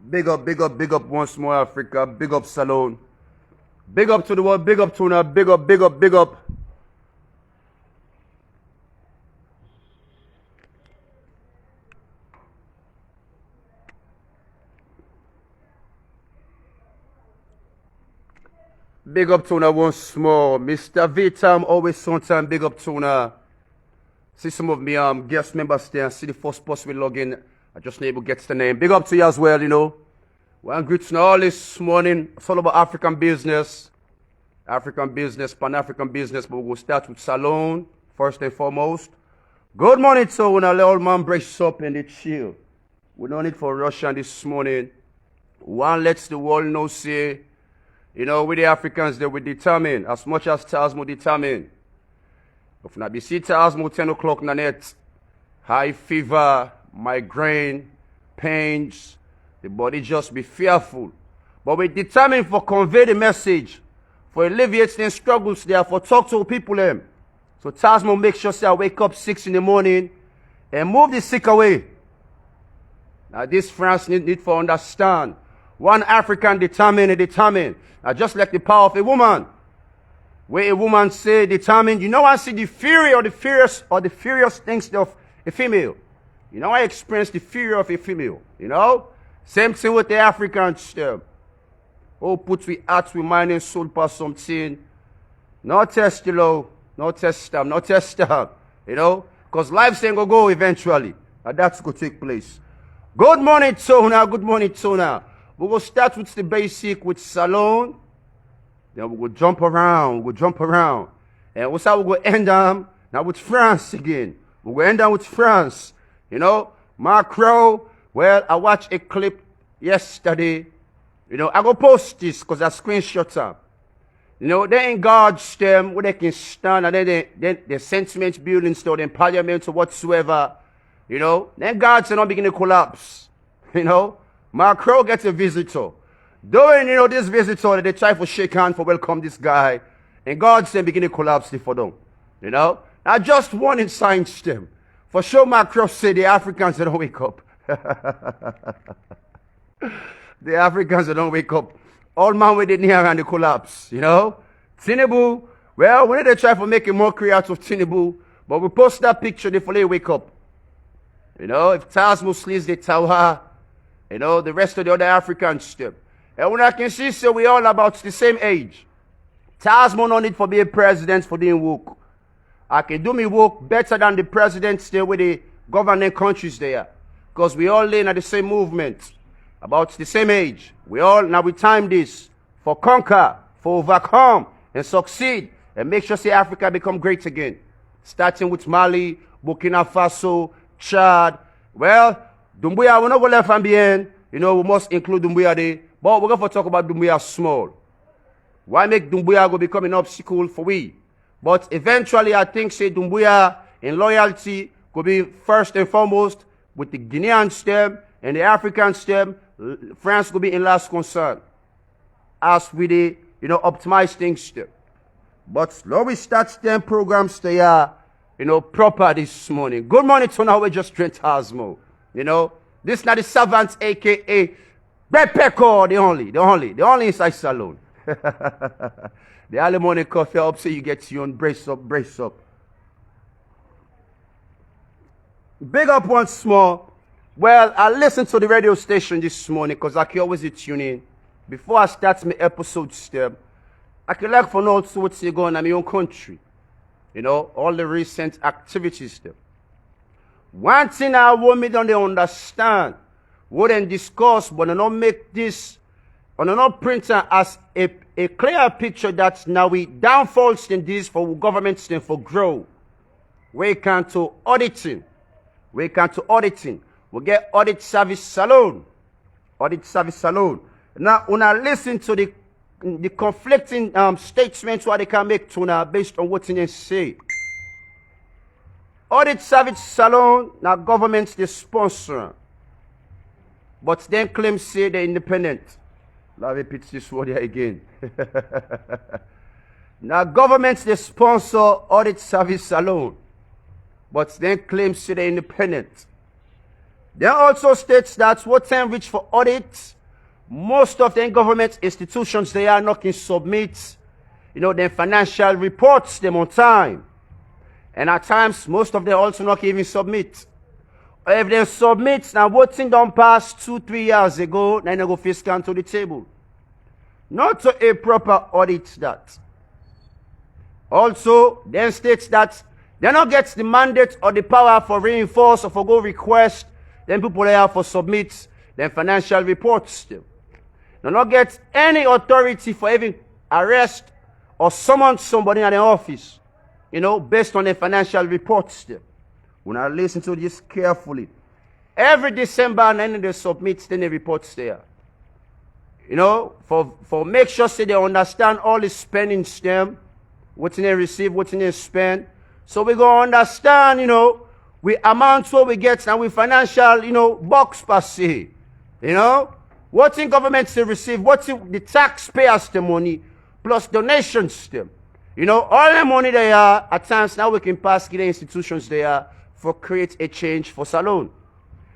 Big up once more, Africa. Big up, Salone. Big up to the world. Big up, Tuna. Big up, big up, big up. Big up, Tuna, once more. Mr. Vitam, always on time. Big up, Tuna. See some of me guest members there. See the first post we log in. I just need to get the name. Big up to you as well, you know. Well, greets all this morning. It's all about African business. African business, Pan-African business. But we'll start with Salone, first and foremost. Good morning, Tuna. Let all man brace up and chill. We don't need for Russia this morning. One lets the world know, say, you know, we the Africans, they will determine as much as Tasmo determine. If not be see Tasmo 10 o'clock na net, high fever, migraine, pains, the body just be fearful. But we determine for convey the message, for alleviate the struggles there, for talk to people them. So Tasmo make sure say I wake up 6 in the morning and move the sick away. Now this France need for understand. One African determined. Now just like the power of a woman. Where a woman say determined, you know I see the fury or the furious things of a female. You know I experience the fury of a female. You know? Same thing with the Africans. Oh, put we heart, we mind and soul for something. No test, you know. No test them. You know? Because life's ain't gonna go eventually. And that's gonna take place. Good morning, Tuna. Good morning, Tuna. We will start with the basic with Salone. Then we will jump around. And what's how we will end now with France again. We will end with France. You know, Macron. Well, I watched a clip yesterday. You know, I go post this because I screenshot up. You know, they engage them where they can stand and then the sentiment buildings or the parliament or whatsoever. You know, then guards are not beginning to collapse. You know. Macron gets a visitor. During, you know, this visitor, they try to shake hands for welcome this guy. And God said begin to collapse for them. You know? Now just one inside them. For sure Macron said the Africans they don't wake up. The Africans they don't wake up. All man with it near and they collapse. You know? Tinubu, well, when they try to make a mockery out of Tinubu, but we post that picture, they fully wake up. You know, if Tasmo sleeps the tower, you know, the rest of the other Africans still. And when I can see, so we all about the same age. Tasmo no need for being president for being woke. I can do me woke better than the president still with the governing countries there. Because we all learn at the same movement. About the same age. Now we time this. For conquer, for overcome, and succeed. And make sure say Africa become great again. Starting with Mali, Burkina Faso, Chad. Well, Doumbouya, we're not going to left and behind. You know, we must include Doumbouya there. But we're going to talk about Doumbouya small. Why make Doumbouya go become an obstacle for we? But eventually, I think, say, Doumbouya in loyalty could be first and foremost with the Guinean stem and the African stem. France could be in last concern. As we, you know, optimize things there. But now we start STEM programs there, you know, proper this morning. Good morning to now we just Trent Tasmo. You know, this is not the servants, a.k.a. Red Pecco, the only inside Salone. The early morning coffee up so you get your own brace up. Big up once more. Well, I listened to the radio station this morning because I can always tune in. Before I start my episode step, I can like for know what's going on in my own country. You know, all the recent activities there. One thing I want me to understand, wouldn't discuss, but I not make this, and I not print as a clear picture that now we downfalls in this for government thing for grow. We can to auditing. We get audit service Salone. Now, when I listen to the conflicting statements what they can make to now based on what they say. Audit service Salone, now governments they sponsor. But then claim say they're independent. Let me repeat this word here again. Now governments they sponsor audit service Salone. But then claim say they're independent. Then also states that what time reach for audit most of the government institutions, they are not can submit, their financial reports them on time. And at times, most of them also not even submit. Or if they submit, now what thing done past 2-3 years ago, then they go fiscal to the table. Not to a proper audit that. Also, then states that they not get the mandate or the power for reinforce or for go request, then people there for submit their financial reports still. They not get any authority for even arrest or summon somebody in the office, based on their financial reports still. We now listen to this carefully. Every December, and then they submit then the reports there. For make sure say they understand all the spending stem, what they receive, what they spend. So we go understand, we amount what we get and we financial, box per se. What in government they receive, what in the taxpayers the money, plus donations them. All the money they are, at times now we can pass the institutions there for create a change for Salone.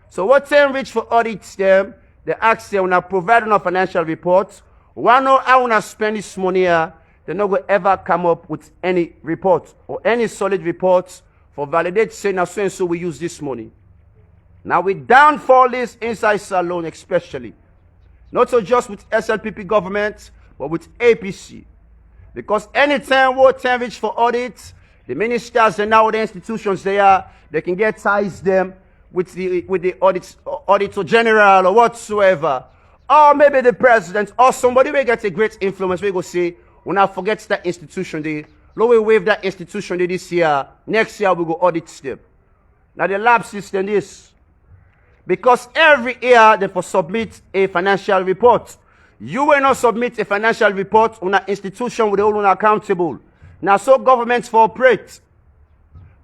So what them reach for audits them, they ask them, when I provide enough financial reports, one know how I spend this money here, they're not going to ever come up with any report or any solid reports for validate saying now so and so we use this money. Now we downfall this inside Salone especially. Not so just with SLPP government, but with APC. Because anytime we reach for audits, the ministers and now the institutions they can get ties them with the auditor general or whatsoever. Or maybe the president or somebody will get a great influence. We go say, when I forget that institution, we waive that institution this year. Next year we go audit them. Now the lab system is because every year they for submit a financial report. You will not submit a financial report on an institution with the whole accountable. Now so governments for operate.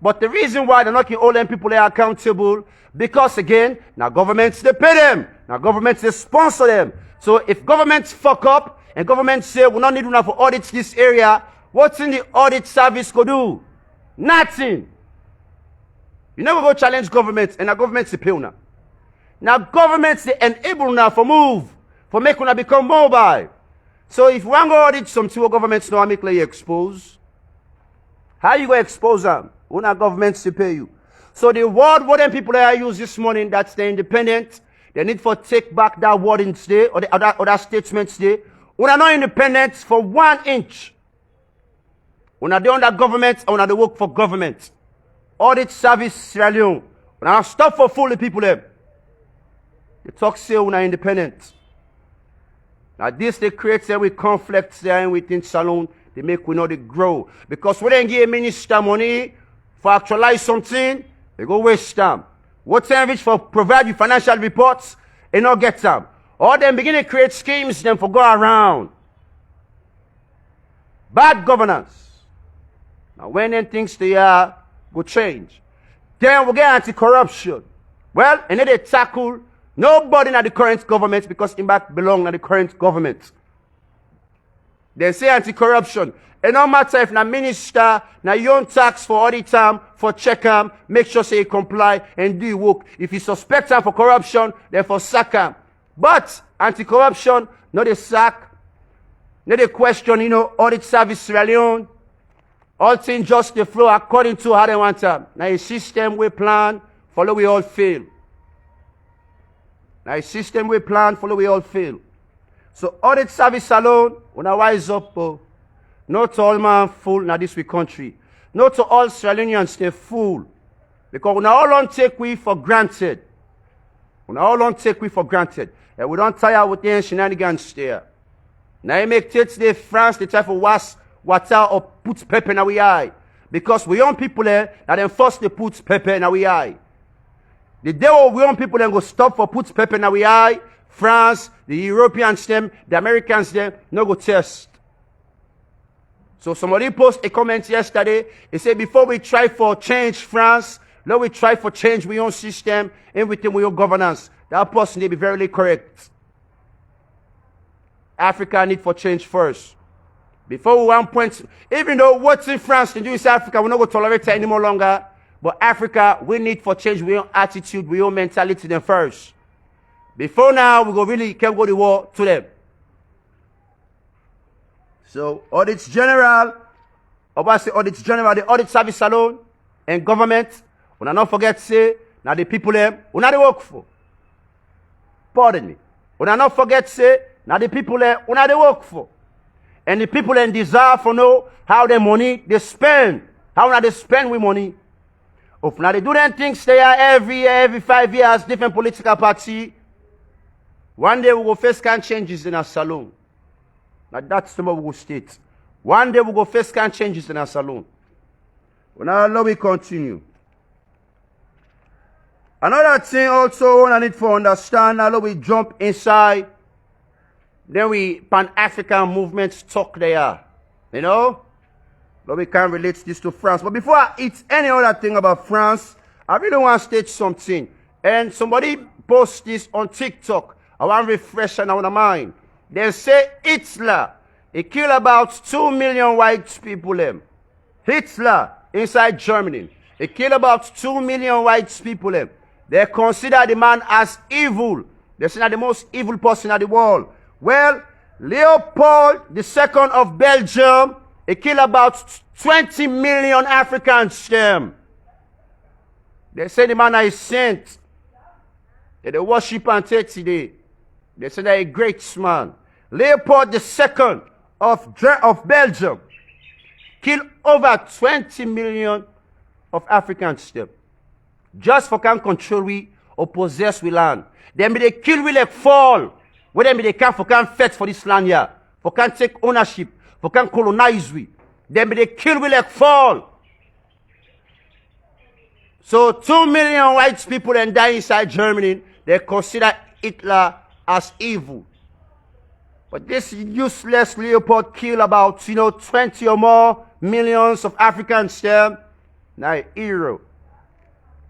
But the reason why they're not keeping all them people are accountable, because again, now governments they pay them. Now governments they sponsor them. So if governments fuck up and governments say we don't need enough for audits this area, what's in the audit service go do? Nothing. You never go challenge governments and the governments they pay now. Now governments they enable now for move, for make una become mobile. So if one go audit something what governments know make you expose, how you go expose them? Una governments to pay you. So the word what them people that use this morning that's the independent, they need for take back that word in today or the other statements today. Una not independent for 1 inch. Una they under government or una they work for government. Audit service Sierra Leone. Una stop for fool the people them. They talk say una independent. Now this they create there with conflicts there within Salone. They make we know they grow. Because when they give a minister money for actualize something, they go waste time. What time reach for provide you financial reports, they not get them. Or them begin to create schemes them for go around. Bad governance. Now when them things they are go change. Then we get anti-corruption. Well, and then they tackle nobody in the current government because in back belong to the current government. They say anti-corruption. It no matter if na minister, na your own tax for audit time, for check him, make sure say he comply and do your work. If you suspect him for corruption, then for sack him. But anti-corruption, not a sack, not a question, audit service Sierra Leone. All things just the flow according to how they want them. Now a system we plan, follow we all fail. Now a system we plan, follow we all fail. So audit service alone, when I wise up, not to all man fool na this we country. Not to all Sierra Leoneans they fool. Because we all don't take we for granted. We all don't take we for granted. And we don't tire with the shenanigans there. Now you make takes the France the type of was water or put pepper in our eye. Because we young people there that then first they put pepper in our eye. The day we young people then go stop for put pepper in our eye. France, the Europeans them, the Americans them, no go test. So somebody posted a comment yesterday. He said, before we try for change France, let we try for change we own system and within we own governance. That person may be very correct. Africa need for change first. Before we 1 point, even though what's in France to do in Africa, we're not going to tolerate it anymore longer. But Africa, we need for change we own attitude, we own mentality then first. Before now, we go really can go to war to them. So, audits general, audits general, the audit service alone, and government, we not forget say, now the people them, we not work for. Pardon me. We not forget say, now the people them, we not work for. And the people them desire for know how their money they spend. How now they spend with money. If now they do them things there every year, every 5 years, different political party. One day we will face kind changes in our saloon. Now that's the way we will state. One day we will face kind changes in our saloon. Well, now let me continue. Another thing also I need to understand, now let we jump inside. Then we Pan-African movements talk there. You know? But we can relate this to France. But before I eat any other thing about France, I really want to state something. And somebody post this on TikTok. I want to refresh on our mind. They say Hitler, he killed about 2 million white people. Hitler, inside Germany, he killed about 2 million white people. They consider the man as evil. They say that the most evil person in the world. Well, Leopold II of Belgium, he killed about 20 million Africans. They say the man is saint. They worship and take today. They say they're a great man. Leopold II of Belgium killed over 20 million of Africans. Just for can control we or possess we land. Then be they kill we like fall. Where then be they can for can fight for this land here. For can take ownership. For can colonize we. Then be they kill we like fall. So 2 million white people and die inside Germany. They consider Hitler as evil. But this useless Leopold killed about 20 or more millions of Africans there. Now a hero.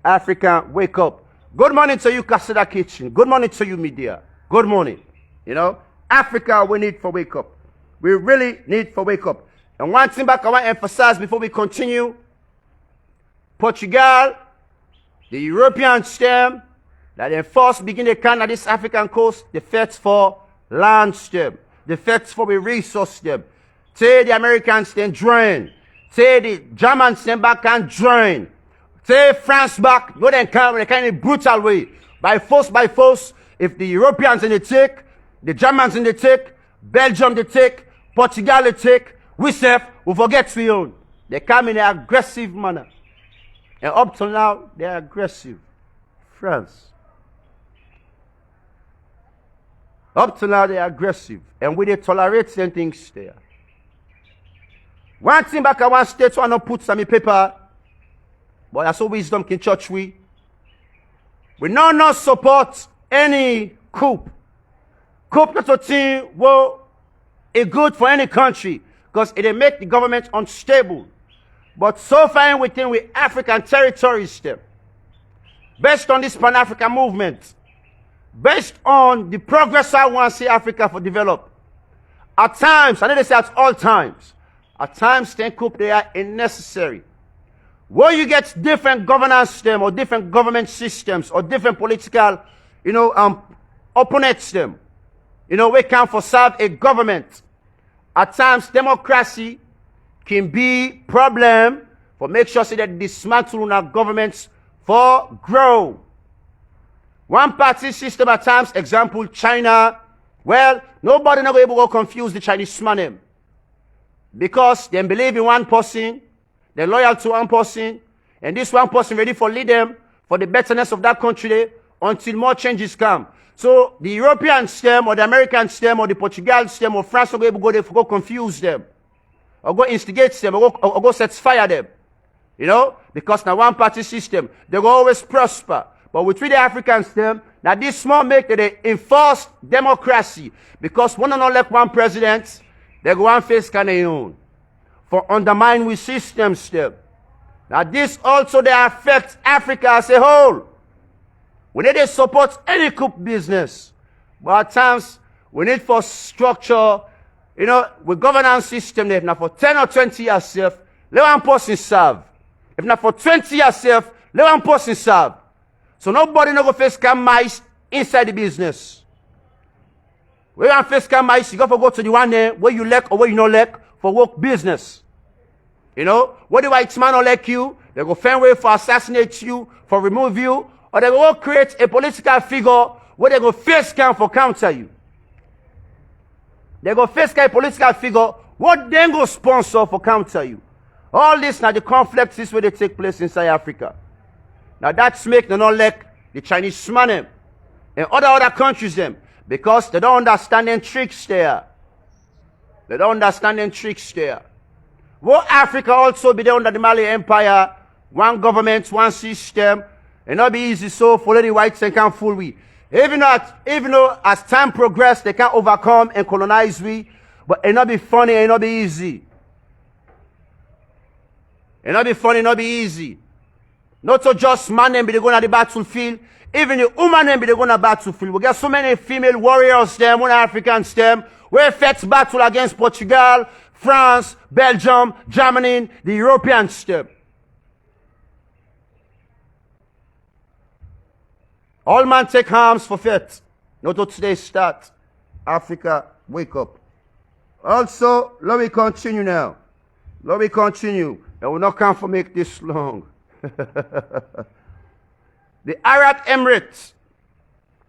Africa, wake up. Good morning to you, Casada Kitchen. Good morning to you, media. Good morning. You know, Africa, we need for wake up. We really need for wake up. And one thing back I want to emphasize before we continue. Portugal, the European stem, that they first begin to come at this African coast, the fight for land stem. The fight for the resource stem. Say the Americans then join. Say the Germans then back and join. Say France back, no then come in a kind of brutal way. By force, if the Europeans in the take, the Germans in the take, Belgium they take, Portugal they take, we forget we own. They come in an aggressive manner. And up till now, they are aggressive. France. Up till now, they are aggressive. And we they tolerate certain things there. One thing back I want to state, so I not put some paper. But that's all wisdom can church we. We not support any coup. Coup not a thing well is good for any country because it make the government unstable. But so far within we African territories them. Based on this Pan-African movement, based on the progress I want to see Africa for develop. At times, I know they say at all times, at times then coup they are unnecessary. Where you get different governance system or different government systems or different political, opponents them. We can for serve a government. At times, democracy can be problem for make sure so that dismantle our governments for grow. One party system at times, example, China. Well, nobody not able to confuse the Chinese man because they believe in one person. They're loyal to one person, and this one person ready for lead them for the betterness of that country until more changes come. So the European stem or the American stem or the Portugal stem or France will go there for go confuse them, or go instigate them, or go set fire them. Because now one party system, they will always prosper. But with the African stem, now this small make that they enforce democracy because one and not like one president, they go one face can they own. For undermine we systems still. Now this also they affect Africa as a whole. We need to support any coup business. But at times we need for structure, with governance system if not for 10 or 20 years let one person serve. If not for 20 years let one person serve. So nobody no go face can mice inside the business. Where you face mice, you got to go to the one there where you like or where you not like for work business. You know, where the white man not like you, they go find way for assassinate you, for remove you, or they go create a political figure where they go face scam for counter you. They go face scam political figure, what then go sponsor for counter you. All this now the conflicts is where they take place inside Africa. Now that's make them not like the Chinese man them and other countries them because they don't understand them tricks there. They don't understand them tricks there. Will Africa also be there under the Mali Empire? One government, one system. It not be easy so follow the whites and can't fool we. Even though as time progress they can't overcome and colonize we, but it not be funny, it not be easy. It not be funny, it not be easy. Not so just man them be they going to the battlefield. Even the woman them be they going to battlefield. We got so many female warriors them, one Africans them, we fight battle against Portugal, France, Belgium, Germany, the Europeans them. All man take arms for faith. Not to today start. Africa, wake up. Also, let me continue now. Let me continue. I will not come for make this long. The Arab Emirates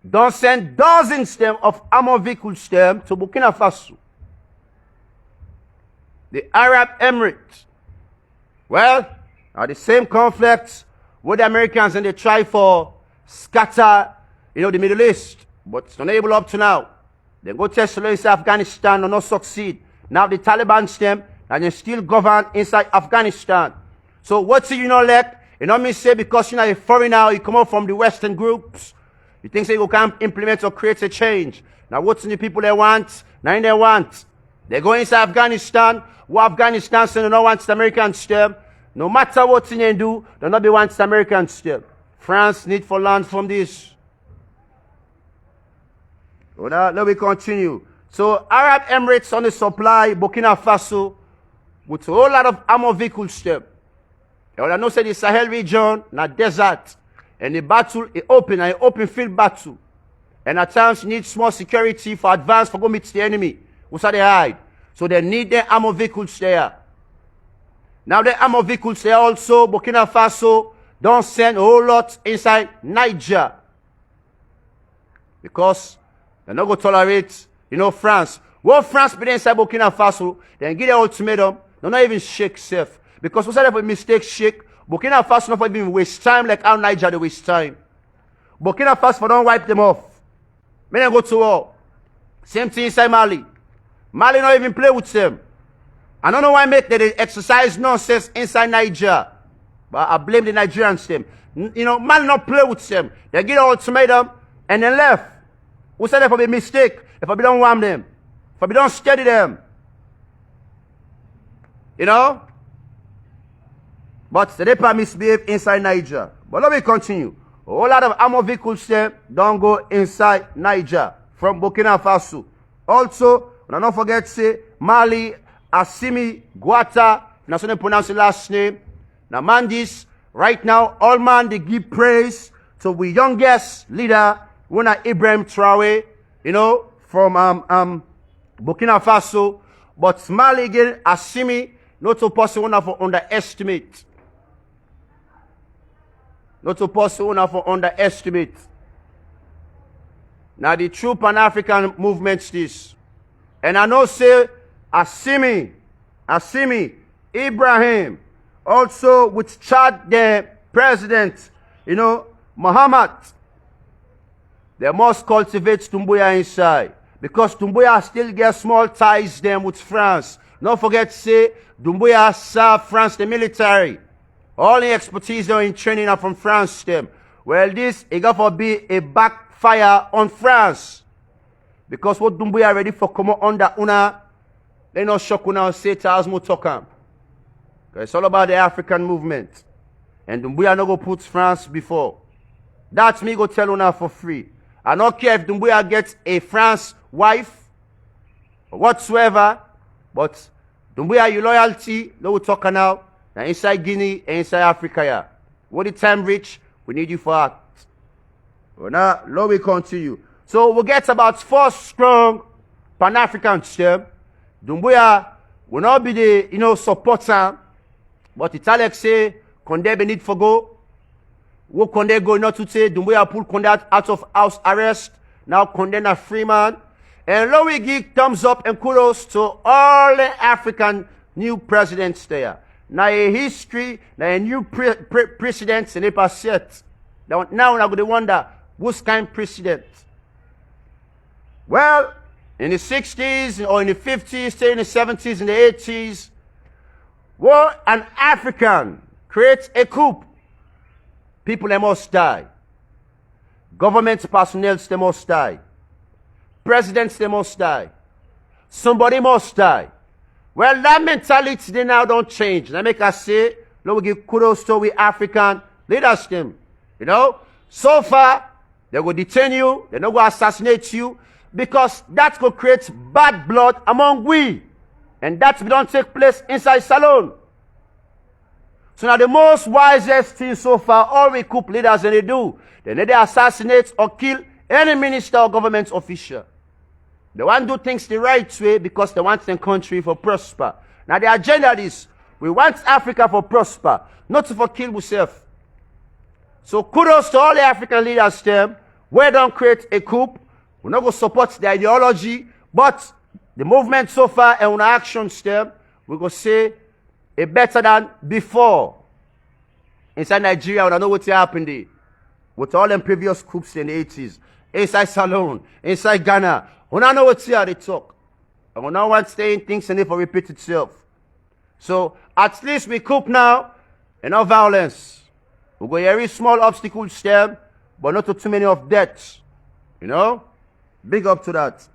don't send dozens of armored vehicles to Burkina Faso. The Arab Emirates. Well, are the same conflicts with the Americans and they try for scatter, the Middle East. But it's not able up to now. They go test Afghanistan and not succeed. Now the Taliban stem and they still govern inside Afghanistan. So what's it you not like? You know me say because you're a foreigner, you come out from the Western groups. You think say you can implement or create a change. Now what's in the people they want? Now they want. They go inside Afghanistan. What Afghanistan say they don't want the American stem. No matter what they do, they not be want the American stem. France need for land from this. So now let me continue. So Arab Emirates on the supply Burkina Faso with a whole lot of armored vehicles there. I know say the Sahel region, na desert, and the battle is open, an open field battle. And at times you need small security for advance for go meet the enemy. Who's they hide? So they need their armored vehicles there. Now the armored vehicles there also, Burkina Faso don't send a whole lot inside Niger. Because they're not going to tolerate, France. Well, France be inside Burkina Faso, then give their ultimatum, they're not even shake safe. Because what's that mistake shake? Burkina Faso not even waste time like how Niger they waste time. Burkina Faso don't wipe them off. Men then go to war. Same thing inside Mali. Mali not even play with them. I don't know why make they exercise nonsense inside Niger. But I blame the Nigerians them. Mali not play with them. They get an ultimatum and then left. Who said that for a mistake? If I don't want them. If I don't study them. But they didn't misbehave inside Niger. But let me continue. A whole lot of armored vehicles there don't go inside Niger from Burkina Faso. Also, don't forget say Mali, Assimi, Guata, that's how they pronounce the last name. Now man this, right now, all man they give praise to the youngest leader, Wuna Ibrahim Traore, from Burkina Faso. But Mali again, Assimi, not to possible for underestimate. Not to possible for underestimate. Now the true Pan-African movements this. And I know say Assimi, Ibrahim, also with Chad the president, Muhammad. They must cultivate Doumbouya inside. Because Doumbouya still gets small ties them with France. Don't forget to say Doumbouya served France the military. All the expertise they are in training are from France them. Well, this is going to be a backfire on France. Because what Doumbouya ready for come under Una, they not shock Una and say to Asmo Tokam. It's all about the African movement. And Doumbouya no go put France before. That's me go tell Una for free. I don't care if Doumbouya gets a France wife or whatsoever, but Doumbouya, your loyalty, no we talk now. Now inside Guinea and inside Africa, yeah. When the time reach, we need you for act. Well, now, let me continue. So we get about 4 strong Pan-African stem. Doumbouya will not be the, supporter. But Italians say, Condé be need for go. Wo Condé go not to say, Doumbouya pull Condé out of house arrest. Now Condé a free man. And let we give thumbs up and kudos to all the African new presidents there. Now a history, now a new president in the past yet. Now I'm going to wonder, who's kind of president? Well, in the 60s or in the 50s, say in the 70s, in the 80s, well, an African creates a coup. People, they must die. Government personnel, they must die. Presidents, they must die. Somebody must die. Well, that mentality, they now don't change. Let make us say, let we give kudos to we African leaders them. So far, they will detain you, they're not going to assassinate you, because that could create bad blood among we. And that don't take place inside Salone. So now the most wisest thing so far, all we coup leaders they do, they need to assassinate or kill any minister or government official. They want to do things the right way because they want the country for prosper. Now the agenda is, we want Africa for prosper, not for kill ourselves. So kudos to all the African leaders them, we don't create a coup. We're not going to support the ideology, but the movement so far and our actions them, we're going to say it better than before. Inside Nigeria, we don't know what happened there. With all them previous coups in the 80s. Inside Salone, inside Ghana. We don't know what they talk. And we don't want staying things and it will repeat itself. So at least we coup now, and no violence. We go very small obstacles there, but not too many of deaths. Big up to that.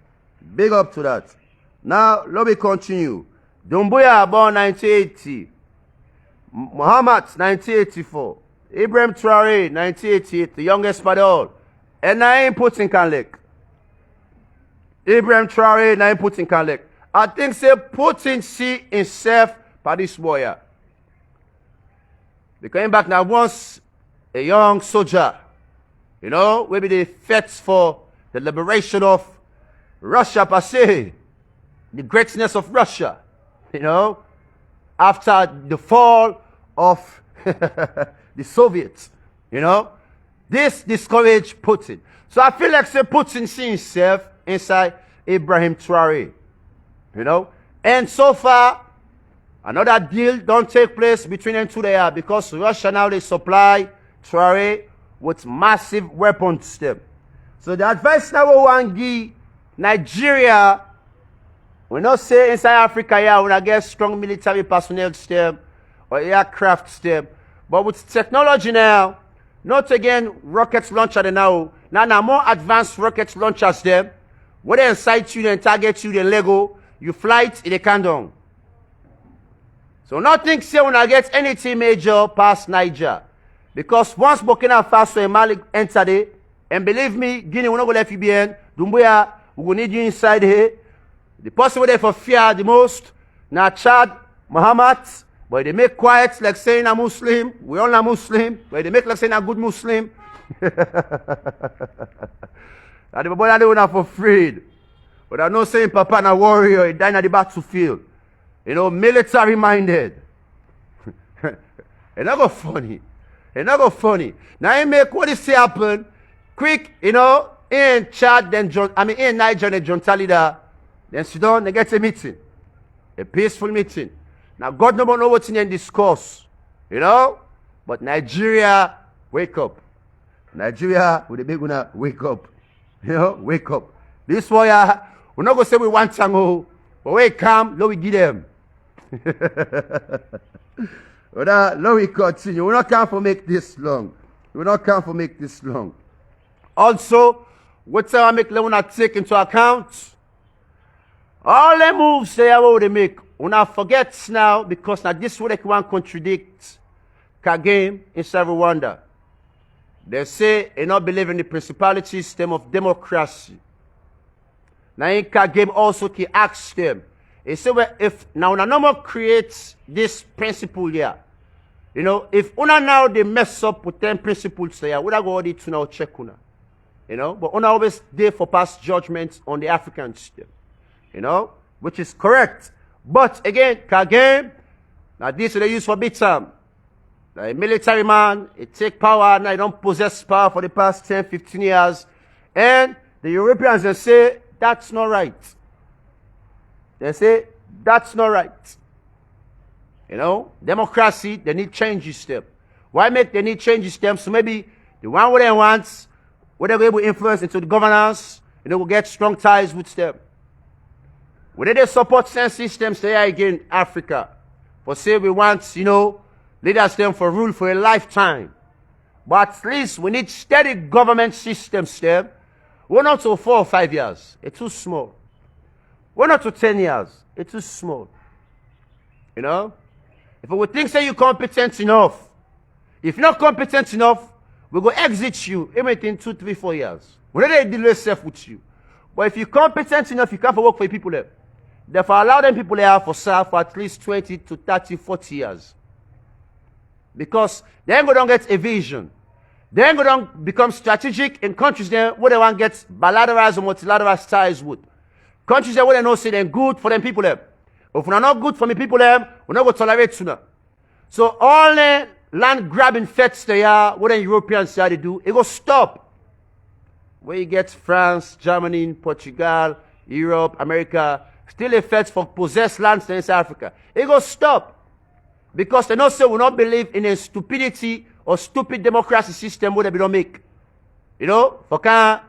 Big up to that. Now, let me continue. Doumbouya born 1980. Muhammad 1984. Ibrahim Traoré 1988, the youngest by all. And I ain't putting Kanlek. Ibrahim Traoré na Putin Kanlek. I think say Putin see himself by this boy. They came back now once a young soldier. Maybe they fought for the liberation of Russia per se. The greatness of Russia. After the fall of the Soviets. This discouraged Putin. So I feel like say Putin see himself inside Ibrahim Traoré. And so far, another deal don't take place between them two there because Russia now they supply Traoré with massive weapons. So the advice now we want to give Nigeria, we not say inside Africa here, we not get strong military personnel or aircraft but with technology now, not again rocket launcher now more advanced rocket launchers them. When they incite you and target you, the Lego, you flight in the condom. So nothing say when I get anything major past Niger. Because once Burkina Faso and Mali enter there, and believe me, Guinea will not go left you behind, Doumbouya, we will need you inside here. The person who they for fear the most, now Chad, Muhammad, but they make quiet like saying a Muslim, we all are Muslim, but they make like saying a good Muslim. And the boy they were not afraid. But I'm not saying Papa na warrior, he died at the battlefield. Military minded. It's not go funny. It's not go funny. Now he make what he say happen quick, in Chad, then in Niger, then John Talida, then Sudan, they get a meeting. A peaceful meeting. Now God no know what's in the discourse. But Nigeria, wake up. Nigeria, with the big one, wake up. Wake up. This warrior, we're not going to say we want Tango, but we come, let we give them. Let we continue. We're not come for make this long. We're not come for make this long. Also, what I make let us take into account all the moves they make. We not forget now because now this way they can contradict Kagame inside Rwanda. They say they not believe in the principality system of democracy. Now in Kagame also can ask them. They say well, if now una no more creates this principle here. If una now they mess up with 10 principles here, we go audit to now check una. You know, but una always there for past judgment on the Africans, you know, which is correct. But again, Kagame, now this they use for big time. Now a military man, he take power, now he don't possess power for the past 10, 15 years. And the Europeans, they say, that's not right. They say, that's not right. You know, democracy, they need changes them. Why make they need changes them? So maybe the one what they want, what they're able to influence into the governance, and they will get strong ties with them. Whether they support same systems there again in Africa, for say we want, you know, leaders them for rule for a lifetime. But at least we need steady government systems there. We're not to 4 or 5 years. It's too small. We're not to 10 years. It's too small. You know? If we think say you're competent enough, if you're not competent enough, we're going to exit you within 2, 3, 4 years. We're not deal safe with you. But if you're competent enough, you can't work for people there. Therefore, allow them people there for serve for at least 20 to 30, 40 years. Because they ain't going to get a vision. They ain't going to become strategic in countries there where they want to get bilateral or multilateral ties with. Countries there where they know say they're good for them people there. But if we're not good for the people there, we're not going to tolerate sooner. So all the land grabbing fets they are, what the Europeans say they do, it will stop. Where you get France, Germany, Portugal, Europe, America, still a fets for possessed lands in South Africa. It will stop. Because they know say we not believe in a stupidity or stupid democracy system where they don't make. You know, for can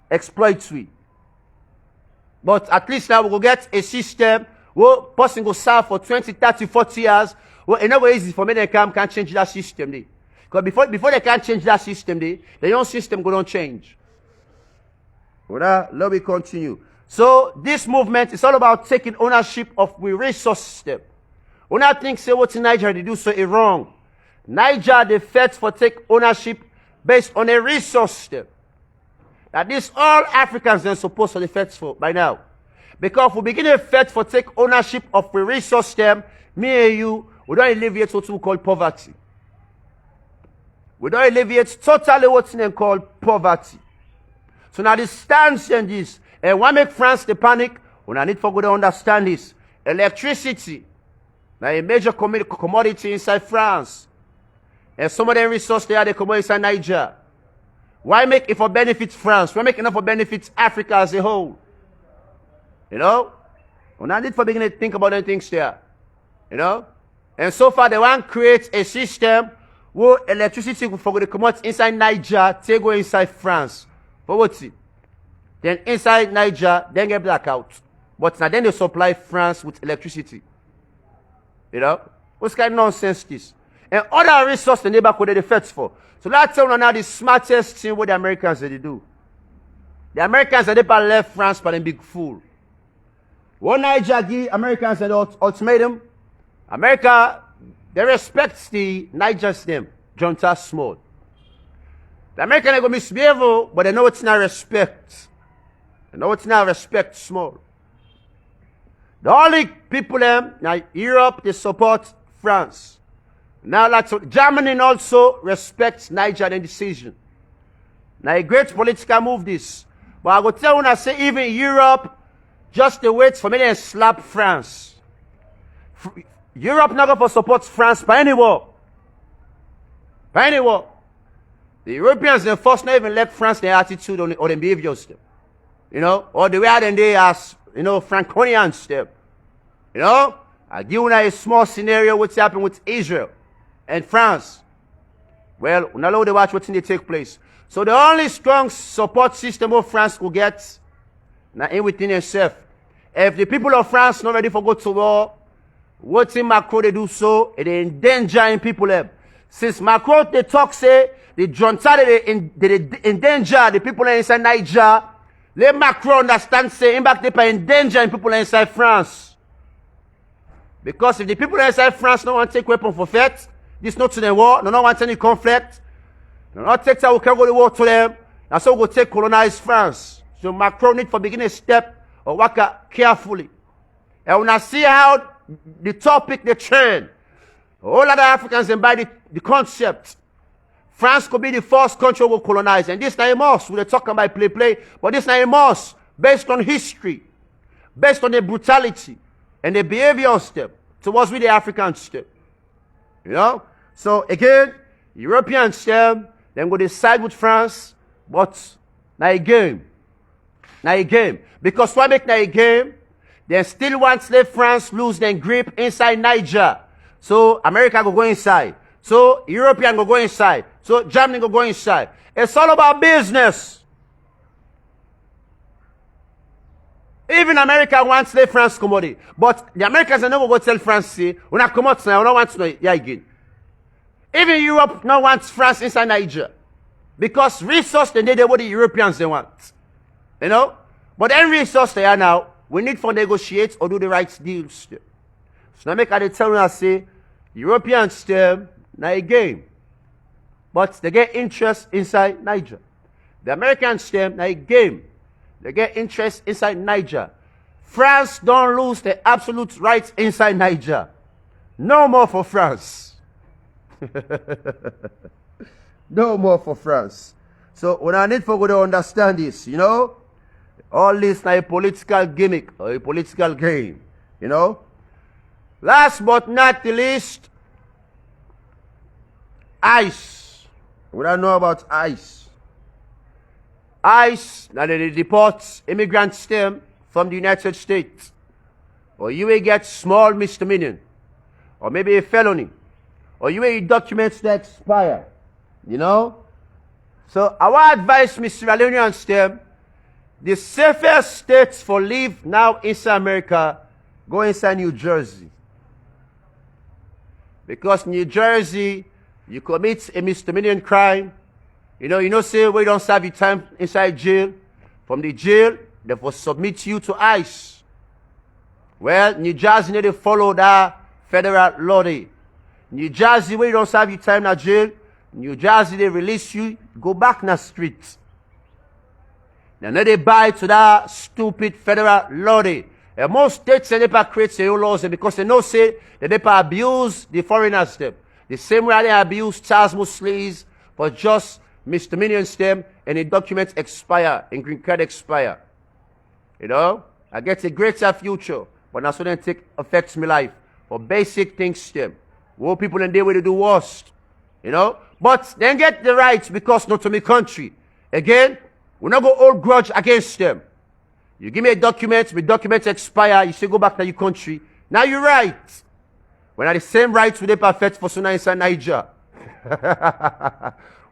exploit we. But at least now we will get a system where person go serve for 20, 30, 40 years. Well, it's not easy for me to come can change that system. Because before they can change that system, the own system go don't change. Well, let me continue. So this movement is all about taking ownership of the resource system. When I think say what in Nigeria they do so it's wrong. Niger they fight for take ownership based on a resource system. That this all Africans are supposed to fight for by now. Because if we begin to fight for take ownership of the resource system, me and you, we don't alleviate what we call poverty. We don't alleviate totally what's called poverty. So now the stance in this, and what make France the panic, we need for good to understand this. Electricity, now a major commodity inside France. And some of them resources they come inside Niger. Why make it for benefit France? Why make enough for benefit Africa as a whole? You know? We need for beginning to think about them things there. You know? And so far they want to create a system where electricity for the commodities inside Niger, they go inside France. For what's it? Then inside Niger, then get blackout. But now then they supply France with electricity. You know? What's kind of nonsense this? And other resources the neighborhood they fight for. So let's tell you now the smartest thing what the Americans they do. The Americans they left France for them big fool. One Niger give Americans an ultimatum. America, they respect the Niger's name, Junta Small. The Americans are going to misbehave, but they know it's not respect. They know it's not respect small. The only people now Europe, they support France. Now that's Germany also respects Nigerian decision. Now a great political move this. But I go tell you I say even Europe just to wait for me to slap France. Europe not going to support France by any war. By any war. The Europeans they first not even let France their attitude or their behaviors. You know, or the way they as you know Franconians them. You know, I give you a small scenario what's happening with Israel and France. Well, we know they watch what's in the take place. So the only strong support system of France will get now in within itself. If the people of France not ready for go to war, what's in Macron they do so, they endangering people there. Since Macron they talk say the junta they endanger the people inside Niger, let Macron understand say him back they endangering people inside France. Because if the people inside France don't want to take weapons for fight, this not to the war, no want any conflict, no not take that we can go to war to them, and so we'll take colonize France. So Macron need for beginning step or work carefully. And when I see how the topic they turn, all other Africans buy the concept. France could be the first country we will colonize. And this not a must. We're talking about play, but this not a must. Based on history, based on the brutality and the behavior step towards with the African step. You know? So again, European step, then go decide with France, but now a game. Now a game. Because why make now a game? They still want to let France lose their grip inside Niger. So America go inside. So European go inside. So Germany go inside. It's all about business. Even America wants to let France commodity. But the Americans are never going to tell France, see, we not come out now, we don't want to know yeah again. Even Europe now wants France inside Niger. Because resource they need what the Europeans they want. You know? But any resource they are now, we need to negotiate or do the right deals. So now make I tell you, I say, Europeans still now a game. But they get interest inside Niger. The Americans still now a game. They get interest inside Niger. France don't lose the absolute rights inside Niger. No more for France. No more for France. So when I need for you to understand this, you know, all this like a political gimmick or a political game, you know. Last but not the least, ICE. We don't know about ICE. ICE, now they deport immigrants them from the United States. Or you will get small misdemeanor. Or maybe a felony. Or you will documents that expire. You know? So our advice, Mr. Alonians, them, the safest states for leave now inside America, go inside New Jersey. Because New Jersey, you commit a misdemeanor crime. You know, say we don't serve your time inside jail. From the jail, they will submit you to ICE. Well, New Jersey need to follow that federal law. New Jersey, where you don't serve your time in jail, New Jersey, they release you, go back in the streets. Now, they buy to that stupid federal law. And most states, they create their own laws because they know, say, that they abuse the foreigners. Them. The same way they abuse Charles Muslims for just misdemeanors them and the documents expire and green card expire. You know, I get a greater future, but that's when it affects my life. For basic things them. What people in there will do worst. You know? But then get the rights because not to my country. Again, we're not going to hold grudge against them. You give me a document, my documents expire, you say go back to your country. Now you're right. When are the same rights with the perfect for Suna inside Niger.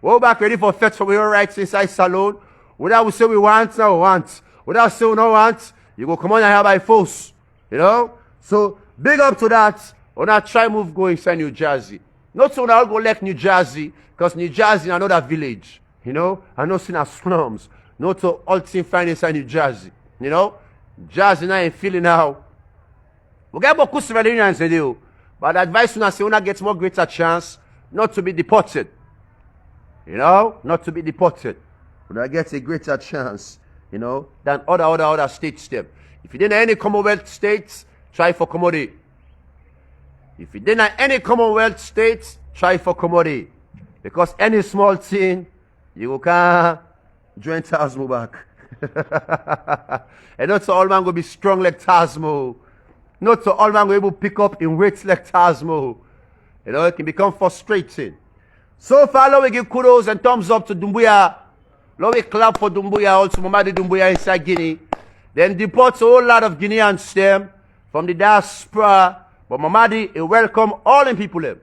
We're back ready for fetch for your rights inside Salone. Without we say we want, now we want. Without say we don't want, you go come on here by force. You know? So, big up to that. We're not try move go inside New Jersey. Not so I'll go left New Jersey, because New Jersey is another village. You know? I know seen as slums. Not to all team find inside New Jersey. You know? Jersey now ain't feeling now. We get beaucoup civilians to do. But advice you say we not get more greater chance not to be deported. You know, not to be deported. But I get a greater chance, you know, than other states them. If you didn't have any Commonwealth states, try for commodity. If you didn't have any Commonwealth states, try for commodity. Because any small thing, you can join Tasmo back. And not all man will be strong like Tasmo. Not all man will be able to pick up in weight like Tasmo. You know, it can become frustrating. So far, Lord, we give kudos and thumbs up to Doumbouya. Lord, we clap for Doumbouya, also Mamadi Doumbouya inside Guinea. Then deport a whole lot of Guineans them from the diaspora. But Mamadi, he welcome all the people them.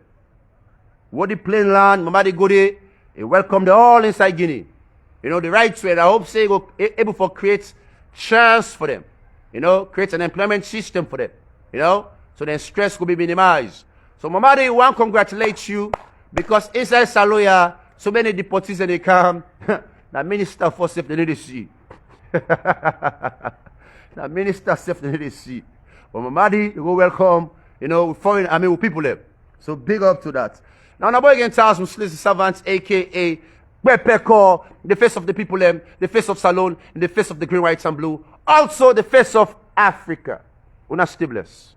What the plain land, Mamadi go there, he welcome them all inside Guinea. You know, the right way, I hope say go able to create chance for them. You know, create an employment system for them. You know, so then stress could be minimized. So Mamadi, we want to congratulate you. Because inside Saloya, so many deportees and they come. The minister for self they need to see. The minister self they need to see. But Mamadi, you go welcome, you know, foreign army with people there. So big up to that. Now, my boy again, Charles Muslims servants, aka Pepeko, the face of the people them, the face of Salone, and the face of the green, white, and blue. Also the face of Africa. Una still blessed.